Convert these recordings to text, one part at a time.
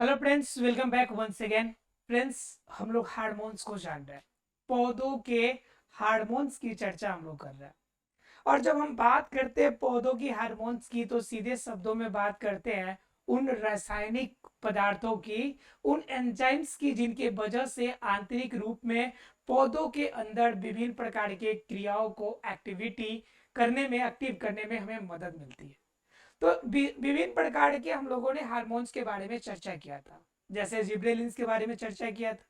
Hello friends, welcome back once again. Friends, हम लोग hormones को जान रहे हैं। पौधों के हार्मोन्स की चर्चा हम लोग कर रहे हैं। और जब हम बात करते हैं पौधों की हार्मोन्स की, तो सीधे शब्दों में बात करते हैं उन रासायनिक पदार्थों की, उन एंजाइम्स की, जिनके वजह से आंतरिक रूप में पौधों के अंदर विभिन्न प्रकार के क्रियाओं को एक्टिव करने में हमें मदद मिलती है। तो विभिन्न प्रकार के हम लोगों ने हार्मोन्स के बारे में चर्चा किया था। जैसे जिब्रेलिन्स के बारे में चर्चा किया था,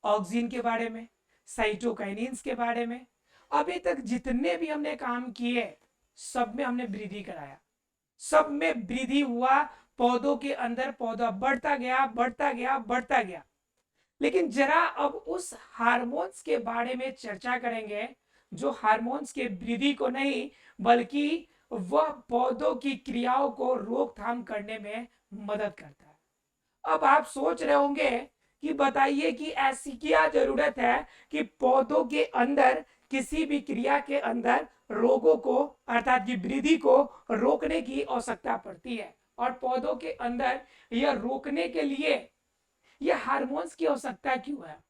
ऑक्सिन के बारे में, साइटोकाइनिन्स के बारे में। अभी तक जितने भी हमने काम किए, सब में हमने वृद्धि कराया, सब में वृद्धि हुआ। पौधों के अंदर पौधा बढ़ता गया, बढ़ता गया, बढ़ता गया। लेकिन जरा अब उस हार्मोन्स के बारे में चर्चा करेंगे, जो हार्मोन्स के वृद्धि को नहीं, बल्कि वह पौधों की क्रियाओं को रोकथाम करने में मदद करता है। अब आप सोच रहे होंगे कि बताइए कि ऐसी क्या जरूरत है कि पौधों के अंदर किसी भी क्रिया के अंदर रोगों को, अर्थात की वृद्धि को रोकने की आवश्यकता पड़ती है। और पौधों के अंदर यह रोकने के लिए यह हार्मोन्स की आवश्यकता क्यों है?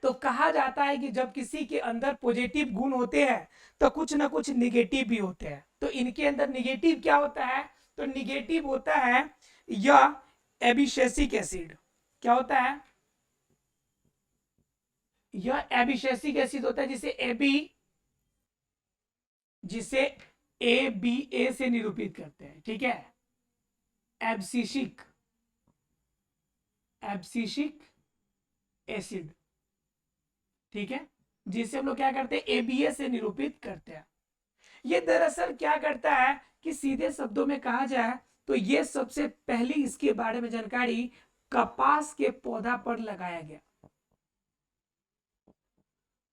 तो कहा जाता है कि जब किसी के अंदर पॉजिटिव गुण होते हैं, तो कुछ ना कुछ निगेटिव भी होते हैं। तो इनके अंदर निगेटिव क्या होता है? तो निगेटिव होता है यह एबिशेसिक एसिड। क्या होता है? यह एबिशेसिक एसिड होता है, जिसे ए बी ए से निरूपित करते हैं। ठीक है, एब्सिसिक एब्सिसिक एसिड। ठीक है, जिसे हम लोग क्या करते हैं, एबीए से निरूपित करते हैं। ये दरअसल क्या करता है कि सीधे शब्दों में कहा जाए तो ये सबसे पहली इसके बारे में जानकारी कपास के पौधा पर लगाया गया।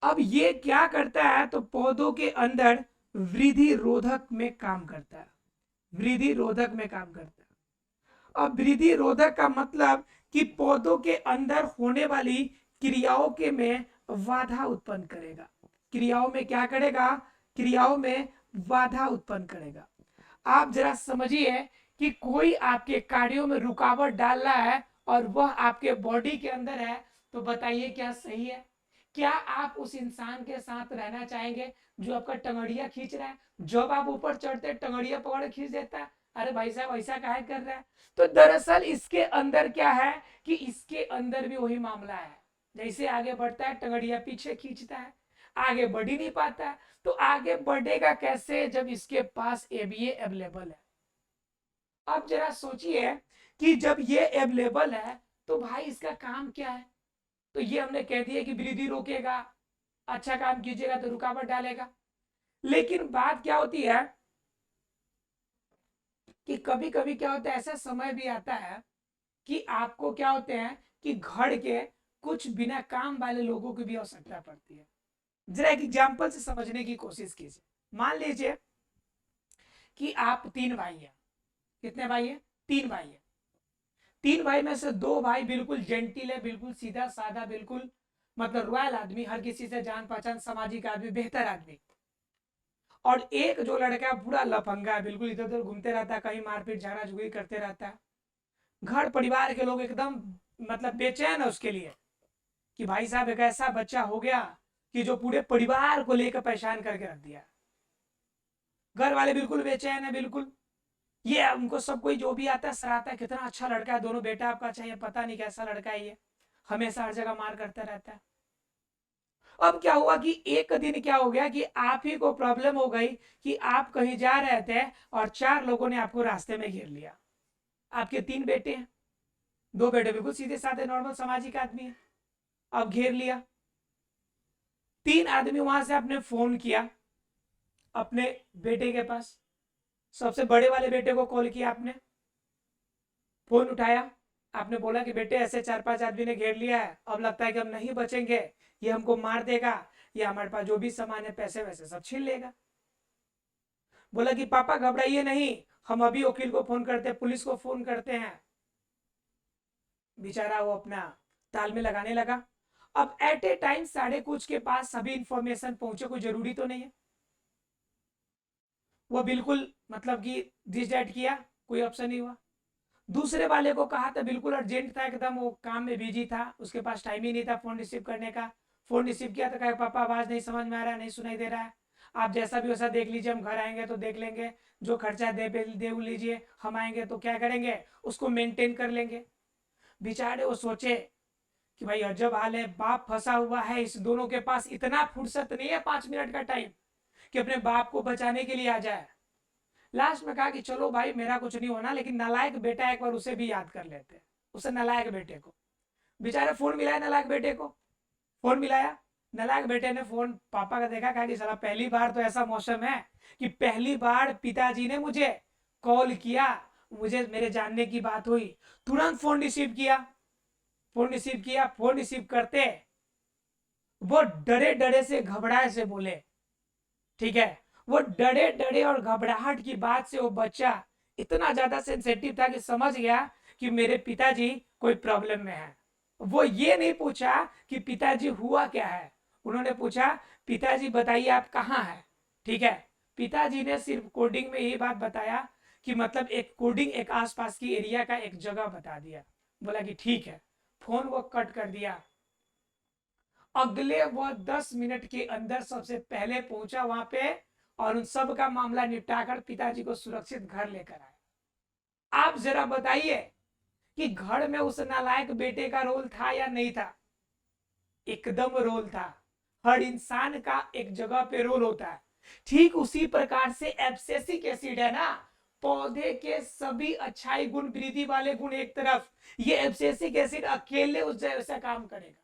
अब ये क्या करता है? तो पौधों के अंदर वृद्धि रोधक में काम करता है, वृद्धि रोधक में काम करता है। अब वृद्धि रोधक का मतलब कि पौधों के अंदर होने वाली क्रियाओं के में बाधा उत्पन्न करेगा। क्रियाओं में क्या करेगा? क्रियाओं में बाधा उत्पन्न करेगा। आप जरा समझिए कि कोई आपके कार्यों में रुकावट डाल रहा है और वह आपके बॉडी के अंदर है, तो बताइए क्या सही है? क्या आप उस इंसान के साथ रहना चाहेंगे जो आपका टंगड़िया खींच रहा है? जब आप ऊपर चढ़ते टंगड़िया पकड़ खींच देता है, अरे भाई साहब ऐसा काहे कर रहा है? तो दरअसल इसके अंदर क्या है कि इसके अंदर भी वही मामला है। जैसे आगे बढ़ता है टंगड़िया पीछे खींचता है, आगे बढ़ ही नहीं पाता है। तो आगे बढ़ेगा कैसे जब इसके पास एबीए अवेलेबल है? अब जरा सोचिए कि जब ये अवेलेबल है तो भाई इसका काम क्या है? तो ये हमने कह दिया कि वृद्धि रोकेगा, अच्छा काम कीजिएगा तो रुकावट डालेगा। लेकिन बात क्या होती है कि कभी कभी क्या होता है, ऐसा समय भी आता है कि आपको क्या होते हैं कि घर के कुछ बिना काम वाले लोगों की भी आवश्यकता पड़ती है। जरा एक एग्जाम्पल से समझने की कोशिश कीजिए। मान लीजिए कि आप तीन भाई हैं। कितने भाई हैं? तीन भाई हैं। तीन भाई में से दो भाई बिल्कुल जेंटिल है, बिल्कुल सीधा साधा, बिल्कुल मतलब रॉयल आदमी, हर किसी से जान पहचान, सामाजिक आदमी, बेहतर आदमी। और एक जो लड़का है पूरा लफंगा है, बिल्कुल इधर उधर घूमते रहता है, कहीं मारपीट झगड़ा झुगड़ी करते रहता है। घर परिवार के लोग एकदम मतलब बेचैन है उसके लिए कि भाई साहब एक ऐसा बच्चा हो गया कि जो पूरे परिवार को लेकर परेशान करके रख दिया। घर वाले बिल्कुल बेचैन है, बिल्कुल ये उनको सब कोई जो भी आता है सराहता है, कितना अच्छा लड़का है, दोनों बेटा आपका चाहिए, पता नहीं कैसा लड़का है ये, हमेशा हर जगह मार करता रहता है। अब क्या हुआ कि एक दिन क्या हो गया कि आप ही को प्रॉब्लम हो गई कि आप कहीं जा रहे थे और चार लोगों ने आपको रास्ते में घेर लिया। आपके तीन बेटे हैं, दो बेटे बिल्कुल सीधे साधे नॉर्मल सामाजिक आदमी है, अब घेर लिया। तीन आदमी वहां से आपने फोन किया अपने बेटे के पास, सबसे बड़े वाले बेटे को कॉल किया आपने, फोन उठाया, आपने बोला कि बेटे ऐसे चार पांच आदमी ने घेर लिया है, अब लगता है कि हम नहीं बचेंगे, ये हमको मार देगा, या हमारे पास जो भी सामान है पैसे वैसे सब छीन लेगा। बोला कि पापा घबराइए नहीं, हम अभी वकील को फोन करते हैं, पुलिस को फोन करते हैं। बेचारा वो अपना ताल में लगाने लगा। अब एट ए टाइम साढ़े कुछ के पास सभी इंफॉर्मेशन पहुंचे, कोई जरूरी तो नहीं है। वो बिल्कुल मतलब कि डिस डेट किया, कोई ऑप्शन नहीं हुआ। दूसरे वाले को कहा था, बिल्कुल अर्जेंट था एकदम, वो काम में बिजी था, उसके पास टाइम ही नहीं था फोन रिसीव करने का। फोन रिसीव किया तो कहा पापा आवाज नहीं समझ में आ रहा है, नहीं सुनाई दे रहा है, आप जैसा भी वैसा देख लीजिए, हम घर आएंगे तो देख लेंगे, जो खर्चा दे लीजिए, हम आएंगे तो क्या करेंगे, उसको मेंटेन कर लेंगे। बेचारे वो सोचे कि भाई अजब हाल है, बाप फंसा हुआ है, इस दोनों के पास इतना फुर्सत नहीं है 5 मिनट का टाइम कि अपने बाप को बचाने के लिए आ जाए। लास्ट में कहा कि चलो भाई मेरा कुछ नहीं होना, लेकिन नालायक बेटा एक बार उसे भी याद कर लेते हैं, उसे नालायक बेटे को। बेचारे फोन मिलाया नालायक बेटे को, फोन मिलाया, नालायक बेटे ने फोन पापा का देखा, कहा कि साला पहली बार तो ऐसा मौसम है कि पहली बार पिताजी ने मुझे कॉल किया, मुझे मेरे जानने की बात हुई। तुरंत फोन रिसीव किया, फोन रिसीव किया, फोन रिसीव करते वो डरे डरे से घबराए से बोले, ठीक है, वो डरे डरे और घबराहट की बात से वो बच्चा इतना ज्यादा सेंसिटिव था कि समझ गया कि मेरे पिताजी कोई प्रॉब्लम में है। वो ये नहीं पूछा कि पिताजी हुआ क्या है, उन्होंने पूछा पिताजी बताइए आप कहाँ हैं, ठीक है। पिताजी ने सिर्फ कोडिंग में यही बात बताया कि मतलब एक कोडिंग, एक आसपास की एरिया का एक जगह बता दिया, बोला कि ठीक है, फोन वो कट कर दिया। अगले वो 10 मिनट के अंदर सबसे पहले पहुंचा वहां पे और उन सब का मामला निपटाकर पिताजी को सुरक्षित घर लेकर आया। आप जरा बताइए कि घर में उस नालायक बेटे का रोल था या नहीं था? एकदम रोल था। हर इंसान का एक जगह पे रोल होता है। ठीक उसी प्रकार से एब्सेसिक एसिड है ना, पौधे के सभी अच्छाई गुण, वृद्धि वाले गुण एक तरफ, ये एब्सेसिक एसिड अकेले उस जैसा काम करेगा।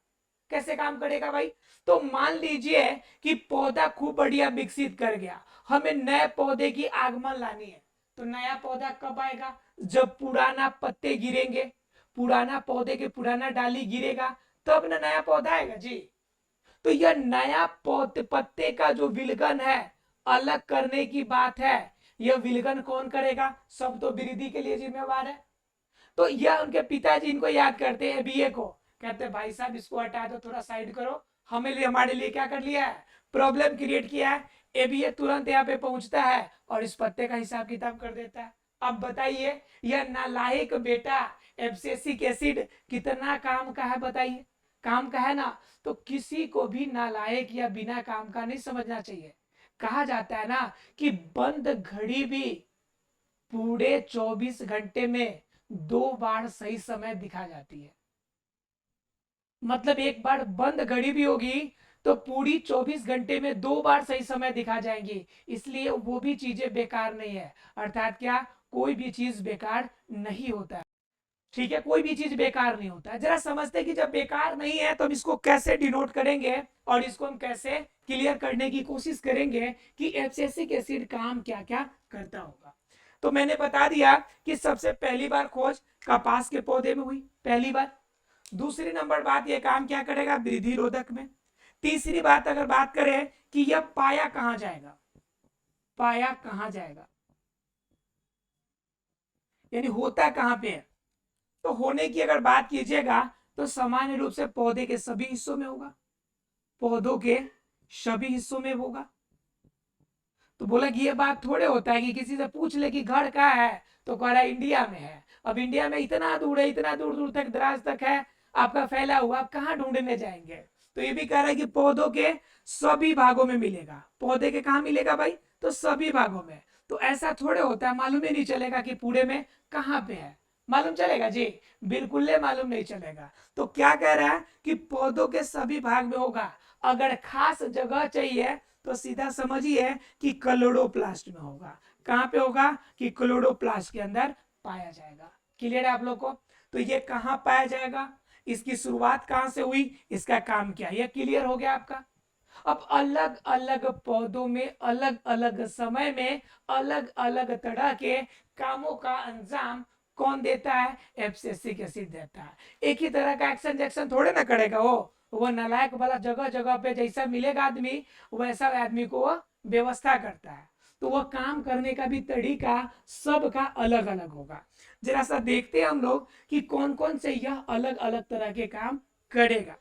कैसे काम करेगा भाई? तो मान लीजिए कि पौधा खूब बढ़िया विकसित कर गया, हमें नए पौधे की आगमन लानी है, तो नया पौधा कब आएगा? जब पुराना पत्ते गिरेंगे, पुराना पौधे के पुराना डाली गिरेगा, तब ना नया पौधा आएगा जी। तो यह नया पत्ते का जो विलगन है, अलग करने की बात है, यह विलगन कौन करेगा? सब तो वृद्धि के लिए जिम्मेवार है। तो यह उनके पिताजी इनको याद करते हैं बीए को, कहते भाई साहब इसको हटा दो, थोड़ा साइड करो, हमें लिए हमारे लिए क्या कर लिया है, प्रॉब्लम क्रिएट किया है। एबीए तुरंत यहाँ पे पहुंचता है और इस पत्ते का हिसाब किताब कर देता है। अब बताइए यह नालायक बेटा एब्सेसिक एसिड कितना काम का है? बताइए, काम का है ना। तो किसी को भी नालायक या बिना काम का नहीं समझना चाहिए। कहा जाता है ना कि बंद घड़ी भी पूरे 24 घंटे में 2 बार सही समय दिखा जाती है। मतलब एक बार बंद घड़ी भी होगी तो पूरी 24 घंटे में 2 बार सही समय दिखा जाएंगी, इसलिए वो भी चीजें बेकार नहीं है। अर्थात क्या, कोई भी चीज बेकार नहीं होता है, ठीक है, कोई भी चीज बेकार नहीं होता है। जरा समझते कि जब बेकार नहीं है तो हम इसको कैसे डिनोट करेंगे और इसको हम कैसे क्लियर करने की कोशिश करेंगे कि एब्सेसिक एसिड काम क्या क्या करता होगा। तो मैंने बता दिया कि सबसे पहली बार खोज कपास के पौधे में हुई, पहली बार। दूसरी नंबर बात, यह काम क्या करेगा? वृद्धि रोधक में। तीसरी बात अगर बात करें कि यह पाया कहां जाएगा, पाया कहां जाएगा, यानी होता कहां पे है? तो होने की अगर बात कीजिएगा तो सामान्य रूप से पौधे के सभी हिस्सों में होगा, पौधों के सभी हिस्सों में होगा। तो बोला कि ये बात थोड़े होता है कि किसी से पूछ ले कि घर कहाँ है तो कह रहा है इंडिया में है। अब इंडिया में इतना दूर है, इतना दूर दूर तक, दराज तक है आपका फैला हुआ, आप कहाँ ढूंढने जाएंगे? तो ये भी कह रहा है कि पौधों के सभी भागों में मिलेगा। पौधे के कहाँ मिलेगा भाई? तो सभी भागों में। तो ऐसा थोड़े होता है, मालूम ही नहीं चलेगा कि पूरे में कहाँ पे है। मालूम चलेगा जी? बिल्कुल मालूम नहीं चलेगा। तो क्या कह रहा है कि पौधों के सभी भाग में होगा। अगर खास जगह चाहिए तो सीधा समझिए कि क्लोरोप्लास्ट में होगा। कहां पे होगा? कि क्लोरोप्लास्ट के अंदर पाया जाएगा। क्लियर है आप लोग को? तो ये कहां पाया जाएगा, इसकी शुरुआत कहां से हुई, इसका काम क्या, यह क्लियर हो गया आपका। अब अलग अलग पौधों में अलग अलग समय में अलग अलग तरह के कामों का अंजाम कौन देता है? एब्सेसिक एसिड देता है। एक ही तरह का एक्शन जैक्शन थोड़े ना करेगा वो नालायक वाला जगह जगह पे जैसा मिलेगा आदमी वैसा आदमी को वो व्यवस्था करता है। तो वह काम करने का भी तरीका सबका अलग अलग होगा। जरा सा देखते हैं हम लोग कि कौन कौन से यह अलग अलग तरह के काम करेगा।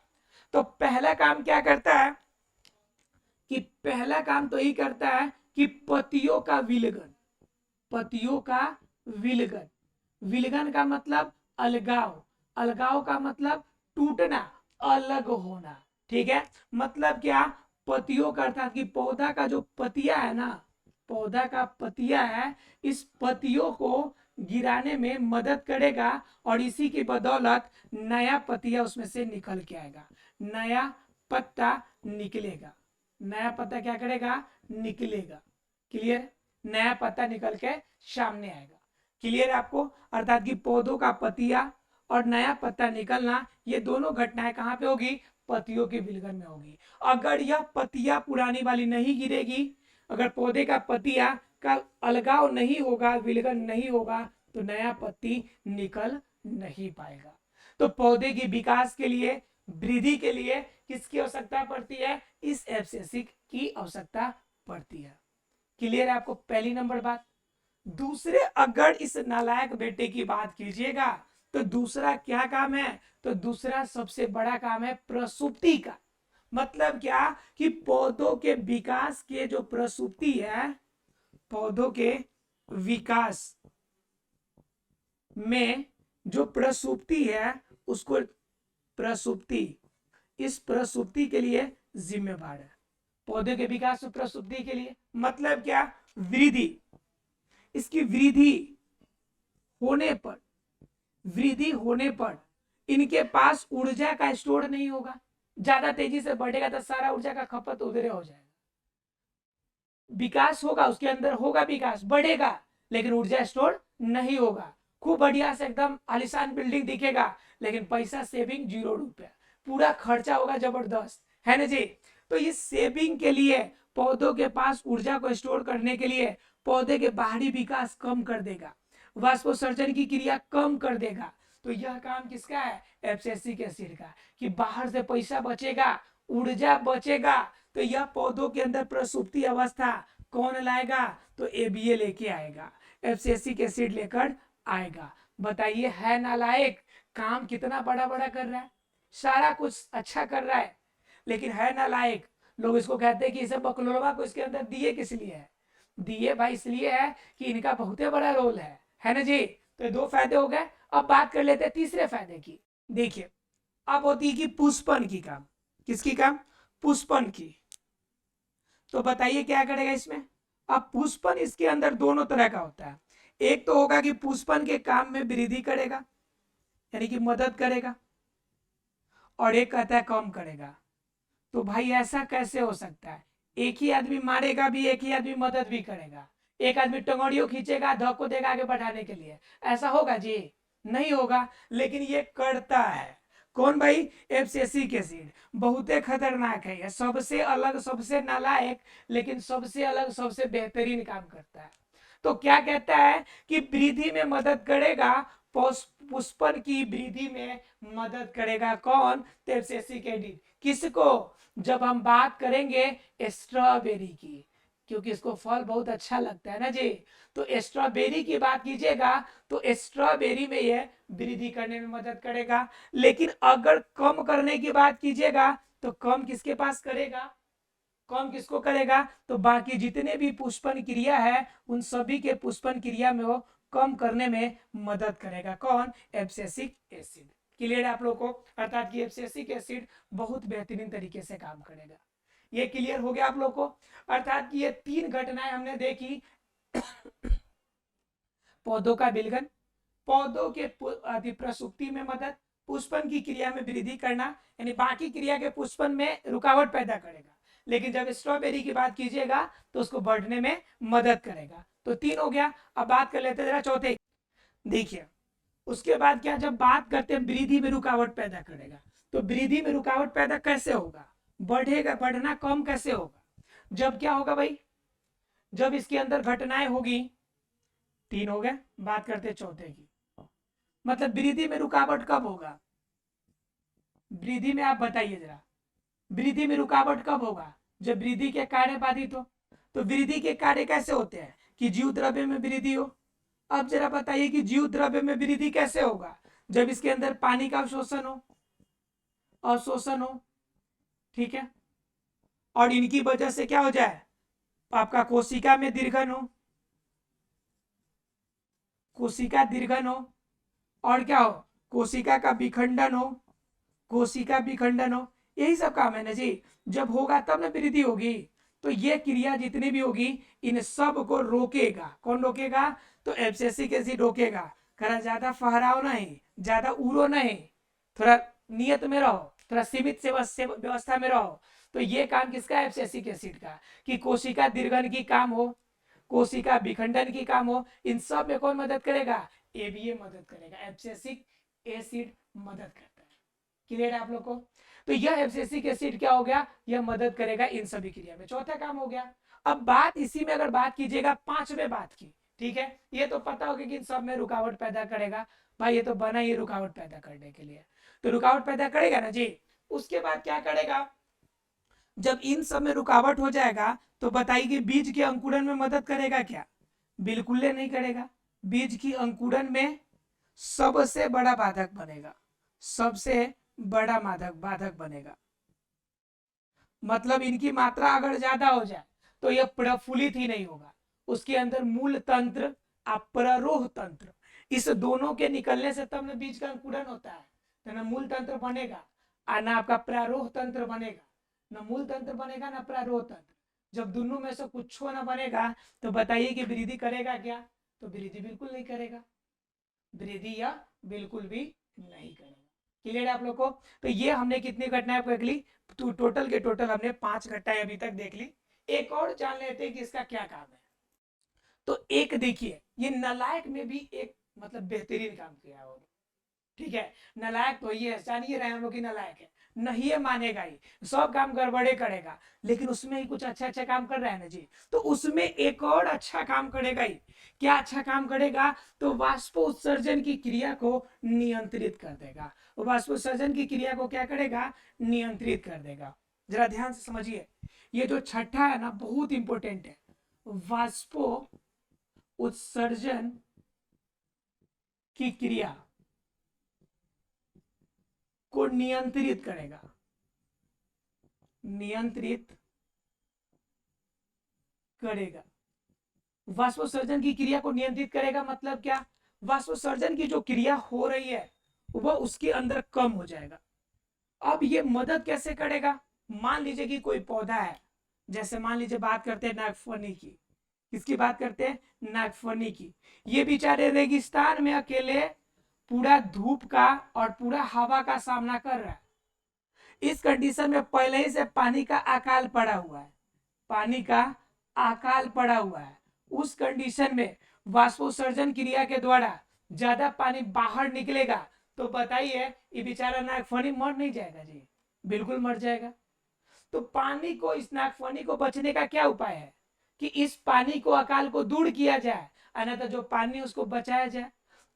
तो पहला काम क्या करता है कि पहला काम तो यही करता है कि पतियों का विलगन, पतियों का विलगन। विलगन का मतलब अलगाव, अलगाव का मतलब टूटना, अलग होना। ठीक है, मतलब क्या, पतियों का अर्थात कि पौधा का जो पतिया है ना, पौधा का पतिया है, इस पतियों को गिराने में मदद करेगा और इसी की बदौलत नया पतिया उसमें से निकल के आएगा, नया पत्ता निकलेगा, नया पत्ता क्या करेगा, निकलेगा। क्लियर, नया पत्ता निकल के सामने आएगा। क्लियर है आपको, अर्थात कि पौधों का पतिया और नया पत्ता निकलना, ये दोनों घटनाएं कहाँ पे होगी, पतियों के विलगन में होगी। अगर यह पतिया पुरानी वाली नहीं गिरेगी, अगर पौधे का पतिया का अलगाव नहीं होगा, विलगन नहीं होगा, तो नया पत्ती निकल नहीं पाएगा। तो पौधे की विकास के लिए, वृद्धि के लिए किसकी आवश्यकता पड़ती है, इस एब्सेसिक की आवश्यकता पड़ती है। क्लियर है आपको पहली नंबर बात। दूसरे, अगर इस नालायक बेटे की बात कीजिएगा तो दूसरा क्या काम है, तो दूसरा सबसे बड़ा काम है प्रसुप्ति का। मतलब क्या कि पौधों के विकास के जो प्रसुप्ति है, पौधों के विकास में जो प्रसुप्ति है, उसको प्रसुप्ति, इस प्रसुप्ति के लिए जिम्मेवार है। पौधे के विकास और प्रसुप्ति के लिए मतलब क्या, वृद्धि, इसकी वृद्धि होने पर, वृद्धि होने पर इनके पास ऊर्जा का स्टोर नहीं होगा, ज्यादा तेजी से बढ़ेगा तो सारा ऊर्जा का खपत उधर हो जाएगा। विकास होगा, उसके अंदर होगा विकास, बढ़ेगा, लेकिन ऊर्जा स्टोर नहीं होगा। खूब बढ़िया से एकदम आलिशान बिल्डिंग दिखेगा, लेकिन पैसा सेविंग 0 रुपया, पूरा खर्चा होगा जबरदस्त, है ना जी। तो इस सेविंग के लिए, पौधों के पास ऊर्जा को स्टोर करने के लिए पौधे के बाहरी विकास कम कर देगा, वाष्पोत्सर्जन की क्रिया कम कर देगा। तो यह काम किसका है, एब्सिसिक एसिड का, कि बाहर से पैसा बचेगा, ऊर्जा बचेगा। तो यह पौधों के अंदर प्रसुप्ति अवस्था कौन लाएगा, तो एबीए लेके आएगा, एब्सिसिक एसिड लेकर आएगा। बताइए, है नालायक, काम कितना बड़ा बड़ा कर रहा है, सारा कुछ अच्छा कर रहा है, लेकिन है नालायक। लोग इसको कहते हैं कि इसे बकलोलवा को इसके अंदर दिए किस लिए है, दिए भाई इसलिए है कि इनका बहुत बड़ा रोल है ना जी। तो 2 फायदे हो गए। अब बात कर लेते हैं तीसरे फायदे की। देखिए, अब होती है कि पुष्पन की काम, किसकी काम, पुष्पन की। तो बताइए क्या करेगा इसमें। अब पुष्पन इसके अंदर दोनों तरह का होता है, एक तो होगा कि पुष्पन के काम में वृद्धि करेगा, यानी कि मदद करेगा, और एक कहता है कम करेगा। तो भाई ऐसा कैसे हो सकता है, एक ही आदमी मारेगा भी, एक ही आदमी मदद भी करेगा, एक आदमी टंगड़ियों खींचेगा, धक्को देगा आगे बढ़ाने के लिए, ऐसा होगा जी, नहीं होगा। लेकिन ये करता है कौन भाई, एब्सिसिक एसिड। बहुत खतरनाक है, ये सबसे अलग, सबसे नालायक, लेकिन सबसे अलग, सबसे बेहतरीन काम करता है। तो क्या कहता है कि वृद्धि में मदद करेगा, पुष्पन की वृद्धि में मदद करेगा कौन, एब्सिसिक एसिड। किसको, जब हम बात करेंगे स्ट्रॉबेरी की, क्योंकि इसको फल बहुत अच्छा लगता है ना जी। तो स्ट्रॉबेरी की बात कीजिएगा तो स्ट्रॉबेरी में ये वृद्धि करने में मदद करेगा। लेकिन अगर कम करने की बात कीजिएगा तो कम किसके पास करेगा, कम किसको करेगा, तो बाकी जितने भी पुष्पन क्रिया है उन सभी के पुष्पन क्रिया में वो कम करने में मदद करेगा कौन, एब्सिसिक एसिड। क्लियर है आप लोग को, अर्थात कि एब्सिसिक एसिड बहुत बेहतरीन तरीके से काम करेगा। ये क्लियर हो गया आप लोग को। अर्थात कि ये 3 घटनाएं हमने देखी, पौधों का विलगन, पौधों के प्रसुप्ति में मदद, पुष्पन की क्रिया में वृद्धि करना, यानी बाकी क्रिया के पुष्पन में रुकावट पैदा करेगा, लेकिन जब स्ट्रॉबेरी की बात कीजिएगा तो उसको बढ़ने में मदद करेगा। तो 3 हो गया। अब बात कर लेते हैं जरा चौथे। देखिए, उसके बाद क्या, जब बात करते हैं वृद्धि में रुकावट पैदा करेगा, तो वृद्धि में रुकावट पैदा कैसे होगा, बढ़ेगा, बढ़ना कम कैसे होगा, जब क्या होगा भाई, जब इसके अंदर घटनाएं होगी। 3 हो गए। बात करते हैं चौथे की, मतलब वृद्धि में रुकावट कब होगा, वृद्धि में आप बताइए जरा, वृद्धि में रुकावट कब होगा, जब वृद्धि के कार्य बाधित हो। तो वृद्धि के कार्य कैसे होते हैं, कि जीव द्रव्य में वृद्धि हो। अब जरा बताइए कि जीव द्रव्य में वृद्धि कैसे होगा, जब इसके अंदर पानी का अवशोषण हो, अवशोषण हो, ठीक है, और इनकी वजह से क्या हो जाए, आपका कोशिका में दीर्घन हो, कोशिका दीर्घन हो, और क्या हो, कोशिका का विखंडन हो, कोशिका विखंडन हो, यही सब काम है ना जी। जब होगा तब ना वृद्धि होगी। तो ये क्रिया जितनी भी होगी इन सब को रोकेगा। कौन रोकेगा? तो एब्सिसिक एसिड रोकेगा। करा ज्यादा फहराओ नहीं, ज्यादा उड़ो नहीं, थोड़ा नियत में रहो, थोड़ा सीमित व्यवस्था में रहो। तो ये काम किसका? एब्सिसिक एसिड का, कि कोशिका दीर्घन की काम हो, कोशिका विखंडन की काम हो, इन सब में कौन मदद करेगा? ये मदद करेगा, एब्सिसिक एसिड मदद करता है। क्लियर है आप लोग को? तो यह एब्सिसिक एसिड क्या हो गया? यह मदद करेगा इन सभी क्रिया में। चौथा काम हो गया। अब बात इसी में अगर बात कीजिएगा पांचवें बात की, ठीक है, ये तो पता होगा कि इन सब में रुकावट पैदा करेगा। भाई ये तो बना ही रुकावट पैदा करने के लिए, तो रुकावट पैदा करेगा ना जी। उसके बाद क्या करेगा? जब इन सब में रुकावट हो जाएगा तो बताइए कि बीज के अंकुरण में मदद करेगा क्या? बिल्कुल नहीं करेगा। बीज की अंकुरण में सबसे बड़ा बाधक बनेगा, सबसे बड़ा बाधक बनेगा। मतलब इनकी मात्रा अगर ज्यादा हो जाए तो यह प्रफुल्लित ही नहीं होगा। उसके अंदर मूल तंत्र और प्ररोह तंत्र, इस दोनों के निकलने से तब न बीज का अंकुरण होता है। तो ना मूल तंत्र बनेगा और ना आपका प्रारोह तंत्र बनेगा। ना मूल तंत्र बनेगा ना प्रारोह तंत्र। जब दोनों में से कुछ ना बनेगा तो बताइए कि वृद्धि करेगा क्या? तो वृद्धि बिल्कुल नहीं करेगा, वृद्धि या बिल्कुल भी नहीं करेगा। क्लियर है आप लोग को? तो ये हमने कितनी घटनाएं देख ली? तो टोटल के टोटल हमने 5 घटनाएं अभी तक देख ली। एक और जान लेते हैं कि इसका क्या काम है। तो एक देखिए, ये नलायक में भी एक मतलब बेहतरीन काम किया है। ठीक है, नलायक तो ये जानिए रहे हम लोग की नलायक है, नहीं ये मानेगा ही, सब काम गड़बड़े करेगा, लेकिन उसमें ही कुछ अच्छा अच्छा काम कर रहा है ना जी। तो उसमें एक और अच्छा काम करेगा ही। क्या अच्छा काम करेगा? तो वाष्पोत्सर्जन की क्रिया को नियंत्रित कर देगा। वाष्पोत्सर्जन की क्रिया को क्या करेगा? नियंत्रित कर देगा। जरा ध्यान से समझिए, ये जो छठा है ना बहुत इंपॉर्टेंट है। वाष्पो उत्सर्जन की क्रिया को नियंत्रित करेगा, नियंत्रित करेगा। वाष्पोत्सर्जन की क्रिया को नियंत्रित करेगा मतलब क्या? वाष्पोत्सर्जन की जो क्रिया हो रही है वह उसके अंदर कम हो जाएगा। अब ये मदद कैसे करेगा? मान लीजिए कि कोई पौधा है, जैसे मान लीजिए बात करते हैं नागफनी की। किसकी बात करते हैं? नागफनी की। ये बेचारे रेगिस्तान में अकेले पूरा धूप का और पूरा हवा का सामना कर रहा है। इस कंडीशन में पहले ही से पानी का अकाल पड़ा हुआ है, पानी का अकाल पड़ा हुआ है। उस कंडीशन में वाष्पोत्सर्जन क्रिया के द्वारा ज्यादा पानी बाहर निकलेगा तो बताइए ये बेचारा नागफनी मर नहीं जाएगा जी? बिल्कुल मर जाएगा। तो पानी को, इस नागफनी को बचने का क्या उपाय है? कि इस पानी को, अकाल को दूर किया जाए, अन्यथा जो पानी उसको बचाया जाए।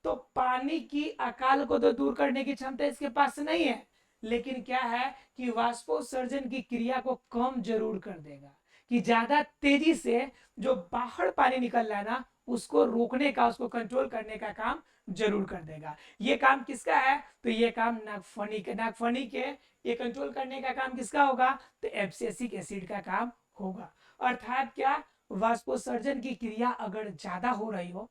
तो पानी की अकाल को तो दूर करने की क्षमता इसके पास नहीं है, लेकिन क्या है कि वाष्पोत्सर्जन की क्रिया को कम जरूर कर देगा, कि ज्यादा तेजी से जो बाहर पानी निकल रहा है ना उसको रोकने का, उसको कंट्रोल करने का काम जरूर कर देगा। ये काम किसका है? तो ये काम नागफनी के ये कंट्रोल करने का काम किसका होगा? तो एब्सिसिक एसिड का काम होगा। अर्थात क्या? वाष्पोत्सर्जन की क्रिया अगर ज्यादा हो रही हो,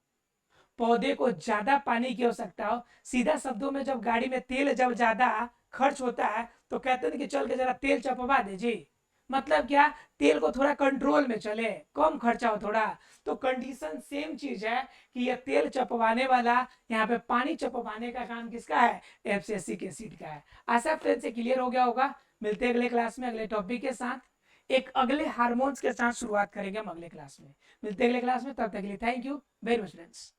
पौधे को ज्यादा पानी की आवश्यकता हो, सीधा शब्दों में जब गाड़ी में तेल जब ज्यादा खर्च होता है तो कहते हैं कि चल के जरा तेल चपवा दे जी। मतलब क्या? तेल को थोड़ा कंट्रोल में चले, कम खर्चा हो थोड़ा। तो कंडीशन सेम चीज है कि यह तेल चपवाने वाला यहाँ पे पानी चपवाने का काम किसका है? एब्सिसिक एसिड का है। आशा फ्रेंड से क्लियर हो गया होगा। मिलते हैं अगले क्लास में अगले टॉपिक के साथ, एक अगले हार्मोन्स के साथ शुरुआत करेंगे हम अगले क्लास में। मिलते हैं अगले क्लास में, तब तक के लिए thank you very much friends.